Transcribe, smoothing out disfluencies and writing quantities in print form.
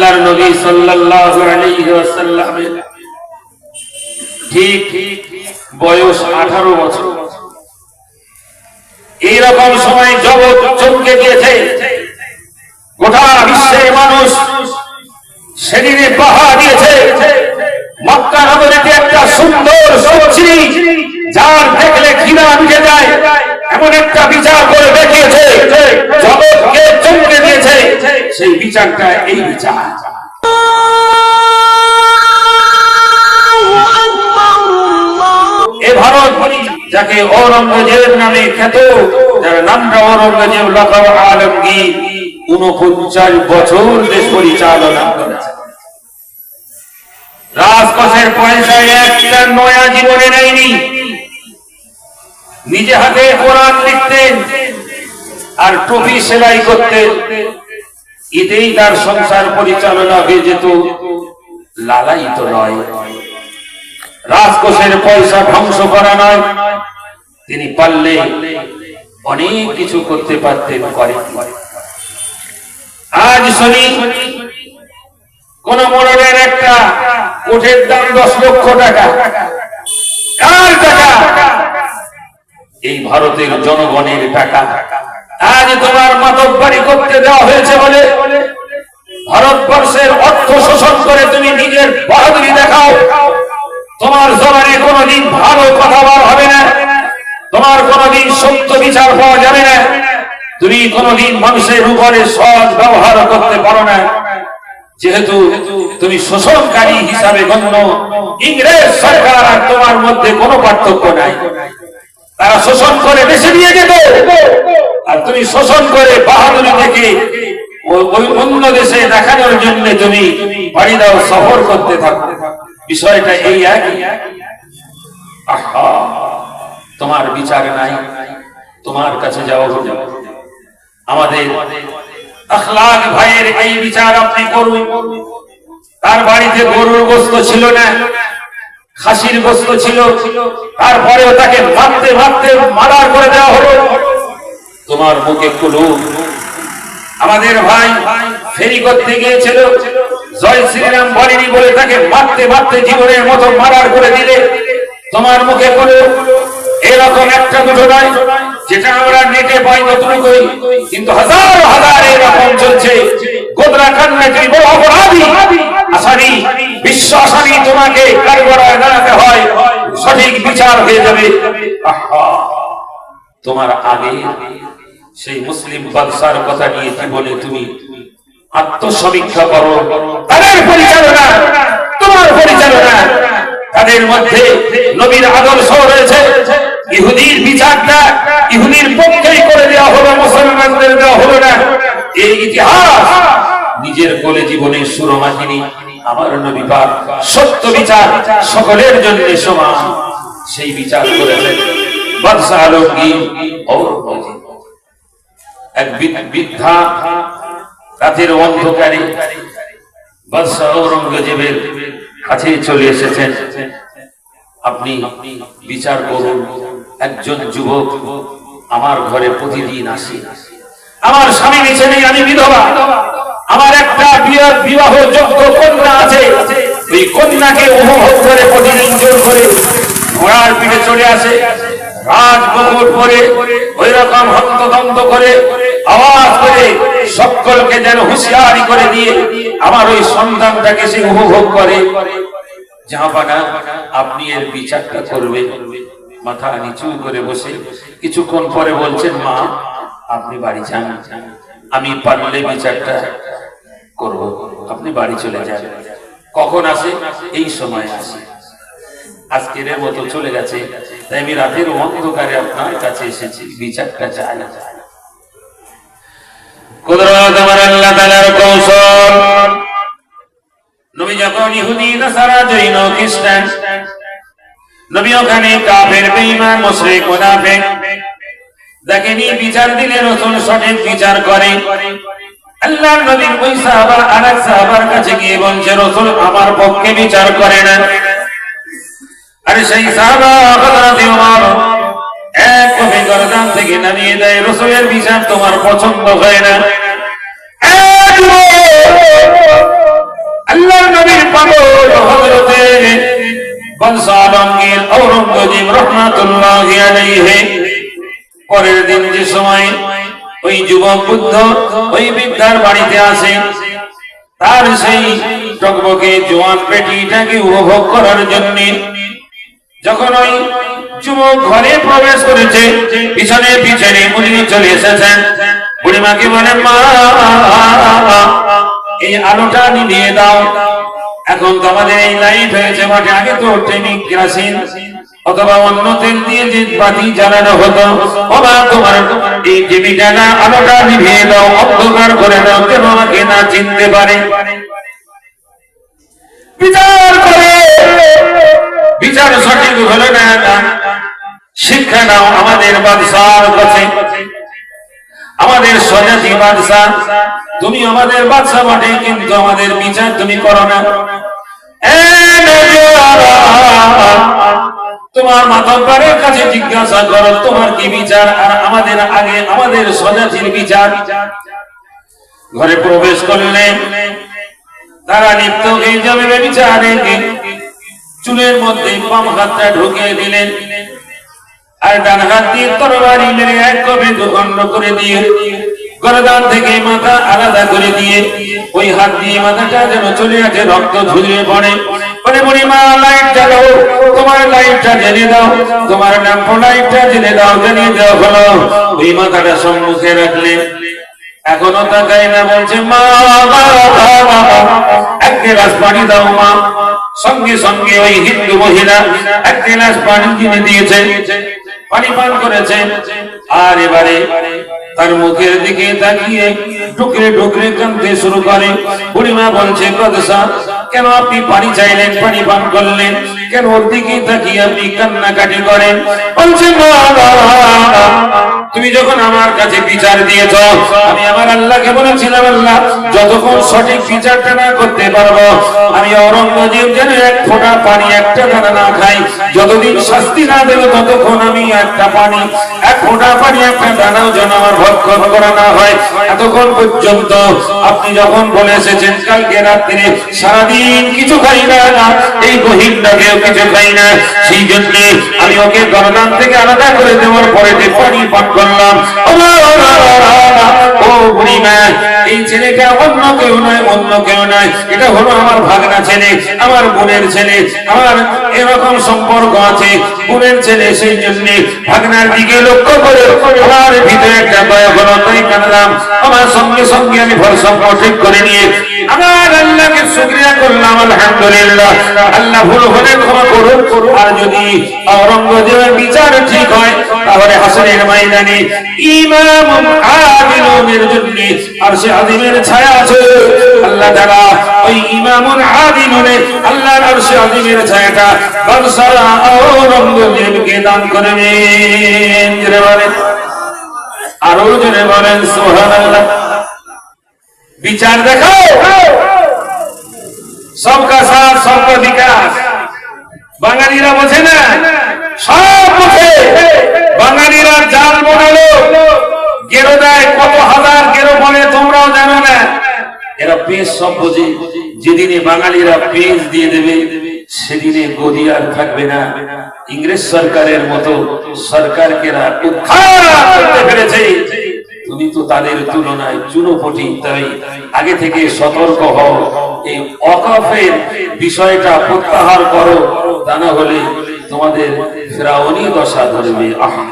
আল্লাহর নবী সাল্লাল্লাহু আলাইহি ওয়াসাল্লামের ঠিক বয়স 18 বছর। এইরকম সময় জগৎ চমকে গিয়েছে, গোটা বিশ্বের মানুষ সেদিনে পাহা দিয়েছে মক্কা নগরীতে একটা সুন্দর সুচিরি, যার দেখলে ঘৃণা মিটে যায় এমন একটা বিচার করে দেখিয়েছে, জগৎকে চমকে দিয়েছে। সেই বিচারটা এই বিচার। এ ভারত যাকে ঔরঙ্গজেব নামে খ্যাত, যার নামটা ঔরঙ্গজেব লকাব আলমগীর, 49 বছর দেশ পরিচালনা করেছে। রাজকোষের পয়সায় একটা নয়া জীবনে নেয়নি। নিজে হাতে কোরআন লিখতেন আর টুপি সেলাই করতেন, এতেই তার সংসার পরিচালনা হয়ে যেত, লালায়িত নয়। রাজকোষের পয়সা ধ্বংস করা নয়, তিনি পারলে অনেক কিছু করতে পারতেন, করেন। আজ শুনি কোন মোড়লের একটা কোটের দাম 10 লক্ষ টাকা। কার টাকা? এই ভারতের জনগণের টাকা। আজ তোমার মাতব্বরি করতে দেওয়া হয়েছে বলে ভারতবর্ষের অর্থ শোষণ করে তুমি নিজের বাহাদুরি দেখাও। তোমার জবানে কোনদিন ভালো কথা বলা হবে না, তোমার কোনদিন সত্য বিচার পাওয়া যাবে না, তুমি কোনদিন মানুষের উপরে সৎ ব্যবহার করতে পারো না, যেহেতু তুমি শোষণকারী হিসাবে গণ্য। ইংরেজ সরকার আর তোমার মধ্যে কোনো পার্থক্য নাই। তারা শোষণ করে বেশি নিয়ে যেত, আর তুমি শোষণ করে বাহাদুরি দেখে ওই অন্য দেশে দেখানোর জন্য তুমি বাড়ি দাও, সফর করতে থাকো। বিষয়টা এই একই। আহা, তোমার বিচার নাই, তোমার কাছে যাওয়া হলো। আমাদের আখলাক ভাইয়ের এই বিচার আপনি করুন। তার বাড়িতে গরুর গোশত ছিল না, খাসির গোশত ছিল, তারপরেও তাকে মারতে মারতে মার্ডার করে দেওয়া হলো। তোমার মুখে কুলু। আমাদের ভাই ফেরি করতে গিয়েছিল, জয় শ্রীরাম বলেনি বলে তাকে মারতে মারতে জীবনের মতো মার্ডার করে দিলে। তোমার মুখে কুলু। এরকম একটা দুটো নয়, যেটা আমরা নেটে পাই ততটুকুই, কিন্তু হাজার হাজার এরকম চলছে। গোদরা কান্নাটি বড় অপরাধী আসামি, বিশ্ব আসামি, তোমাকে কাঠগড়ায় দাঁড়াতে হয়, সঠিক বিচার হয়ে যাবে। তোমার আগে সেই মুসলিম বাদশার কথা নিয়ে কি বলে তুমি আত্মসমীক্ষা করো। তাদের পরিচালনা, তোমার পরিচালনা, তাদের মধ্যে নবীর আদর্শ রয়েছে। ইহুদির বিচারটা ইহুদির পক্ষেই করে দেওয়া হলো, মুসলমানদের দেওয়া হলো না। এই ইতিহাস নিজের কোলে জীবনে সুরমাহিনী। আমার নবী পাক সত্য বিচার সকলের জন্য সমান, সেই বিচার করেছেন বাদশা আলমগীর ঔরঙ্গজেব। এক বৃদ্ধা রাতের অন্ধকারে বাদশা ঔরঙ্গজেবের কাছে চলে এসেছেন। আপনি বিচার করুন। একজন যুবক আমার ঘরে প্রতিদিন আসে, আমার স্বামী বেঁচে নেই, আমি বিধবা, আমার একটা বিবাহযোগ্য কন্যা আছে, ওই কন্যাকে উপভোগ করে প্রতিদিন জোর করে ঘোড়ার পিঠে চলে আসে, রাজমুকুট পরে ওই রকম হন্তদন্ত করে আওয়াজ করে সকলকে যেন হুঁশিয়ারি করে দিয়ে আমার ওই সন্তানটাকে সে উপভোগ করে। জাহাপানা, আপনি এর বিচারটা করবে। মাথা নিচু করে বসে কিছুক্ষণ পরে বলছেন, মা আপনি বাড়ি যান, আমি পারলে বিচারটা করব, আপনি বাড়ি চলে যান। কখন আসে? এই সময় আসে। আজকের মতো চলে গেছে, তাই আমি রাতের অন্ধকারে আপনার কাছে এসেছি, বিচারটা চাই। কুদরত আমার আল্লাহ তাআলার কৌশল। নবী যখন ইহুদি, নাসারা, জৈন, খ্রিস্টান, নবী ওখানে কাফের, বেঈমান, মুশরিক, মুনাফিক দেখেনি, বিচার দিলে রাসূল সঠিক বিচার করে। আল্লাহর নবীর ওই সাহাবা আরেক সাহাবার কাছে গিয়ে বলছে, রাসূল আমার পক্ষে বিচার করে না। আর সেই সাহাবা হযরত ওমর এক কফি গর্দান থেকে নামিয়ে দেয়, রাসূলের বিচার তোমার পছন্দ হয় না। বাদশাহ আলমগীর ঔরঙ্গজেব রহমাতুল্লাহি আলাইহি পরের দিন যে সময় ওই যুবক বুদ্ধ ওই বৃদ্ধার বাড়িতে আসে, তার সেই টকবকে জোয়ান পেটিটাকে উপভোগ করার জন্য যখন ওই যুবক ঘরে প্রবেশ করেছে, পিছনে পিছনে উনি চলে এসেছেন। বুড়িমাকে বলে, মা এই আলোটা নিভিয়ে দাও, এখন তো আমাদের এই লাইট হয়েছে বটে, আগে তো টেমিক কেরোসিন অথবা অন্য তেল দিয়ে যে বাতি জ্বালানো হতো, ওমা তোমার এই টিভিটা না, আলোটা নিভিয়ে দাও, অন্ধকার করে দাও, কেন আমাকে না চিনতে পারে। বিচার করে বিচার সঠিক হলো না, শিক্ষা নাও আমাদের বাদশার কাছে, আমাদের স্বজাতি বাদশাহ, তুমি আমাদের বাদশাহ বটে, কিন্তু আমাদের বিচার তুমি করো না। তোমার মাতব্বরের কাছে জিজ্ঞাসা করো তোমার কি বিচার, আর আমাদের আগে আমাদের স্বজাতির বিচার। ঘরে প্রবেশ করলেন, তারা নিত্য এই যাবে বিচারে, চুলের মধ্যে বাম হাতটা ঢুকিয়ে দিলেন, আর ডান হাত দিয়ে তরবারি মেরে এক কবে দুখণ্ড করে দিয়ে গরদান থেকে মাথা আলাদা করে দিয়ে ওই হাত দিয়ে মাথাটা যেন চলে আসে, রক্ত ঝুলিয়ে পড়ে। বলে, বুড়িমা লাইট জ্বালাও, তোমার লাইটটা জ্বেলে দাও, তোমার ল্যাম্প লাইটটা জ্বেলে দাও। জ্বালিয়ে দেওয়া হলো, ওই মাথাটা সম্মুখে রাখলেন, এখনো তাকায় না, বলছে, মা এক গ্লাস পানি দাও মা। সঙ্গে সঙ্গে ওই হিন্দু মহিলা এক গ্লাস পানি কিনে দিয়েছে, পানি পান করেছে। আর এবারে তার মুখের দিকে তাকিয়ে ঢুকরে ঢুকরে কাঁদতে শুরু করে। বুড়িমা বলছে, কদসা কেন আপনি পানি চাইলেন, পানি পান করলেন কেন, ওর দিকে তাকিয়ে আপনি কান্নাকাটি করেন? বলছে, তুমি যখন আমার কাছে বিচার দিয়েছ, আমি আমার আল্লাহকে বলেছিলাম, আল্লাহ যতক্ষণ সঠিক বিচারটা না করতে পারবো, আমি ঔরঙ্গজেব যেন এক ফোঁটা পানি একটা দানা না খাই, যতদিন শাস্তি না দেবে ততক্ষণ আমি একটা পানি, এক ফোঁটা পানি একটা দানাও যেন আমার ভক্ষণ করা না হয়। এতক্ষণ পর্যন্ত আপনি যখন বলে এসেছেন কালকে রাত্রে সারাদিন কিছু খাই না, এই গহীনটাকেও কিছু খাই না, সেই জন্য আমি ওকে গরদান থেকে আলাদা করে দেওয়ার পরে যে পানি পান করলাম। ও বুড়িমা, এই ছেলেটা অন্য কেউ নয়, অন্য কেউ নয়, এটা হলো আমার ভাগনা ছেলে, আমার বোনের ছেলে, আমার এরকম সম্পর্ক আছে বোনের ছেলে, সেই জন্য ভাগনার দিকে লক্ষ্য করে আমার ভিতরে একটা দয়া হলো, তাই কাঁদলাম। আমার সঙ্গে সঙ্গে আমি ভরসা ঠিক করে নিয়ে আমার আল্লাহকে শুকরিয়া করলাম, আলহামদুলিল্লাহ, আল্লাহ ভুল হলে ক্ষমা করুন। আর যদি ঔরঙ্গজেবের বিচার ঠিক হয়, তাহলে হাসরের ময়দানে ইমাম আদিলের জন্য আরশে আযিমের ছায়া আছে। আল্লাহ তাআলা ওই ইমামুল আদিলের আল্লাহর আরশে আযিমের ছায়াটা বাদশাহ ঔরঙ্গজেবকে দান করবেন। জোরে বলেন, আরো জোরে বলেন সুবহানাল্লাহ। বিচার দেখো, সবকা সাথ সবকা বিকাশ, বাঙালিরা বোঝে না, সব বোঝে। বাঙালিরা জাল বানালো, গেরো দেয়, কত হাজার গেরো বলে তোমরাও জানো না। এরা পেজ সব বোঝে, যেদিনে বাঙালিরা পেজ দিয়ে দেবে সেদিনে গদি আর থাকবে না। ইংরেজ সরকারের মতো সরকারকে উদ্ধার করতে পেরেছে, তুমি তো তাদের তুলনায় চুনোপটি। তাই আগে থেকে সতর্ক হও, এই ওয়াকফের বিষয়টা প্রত্যাহার করো, তা না হলে তোমাদের ফিরাউনি দশা ধরবে। আহা।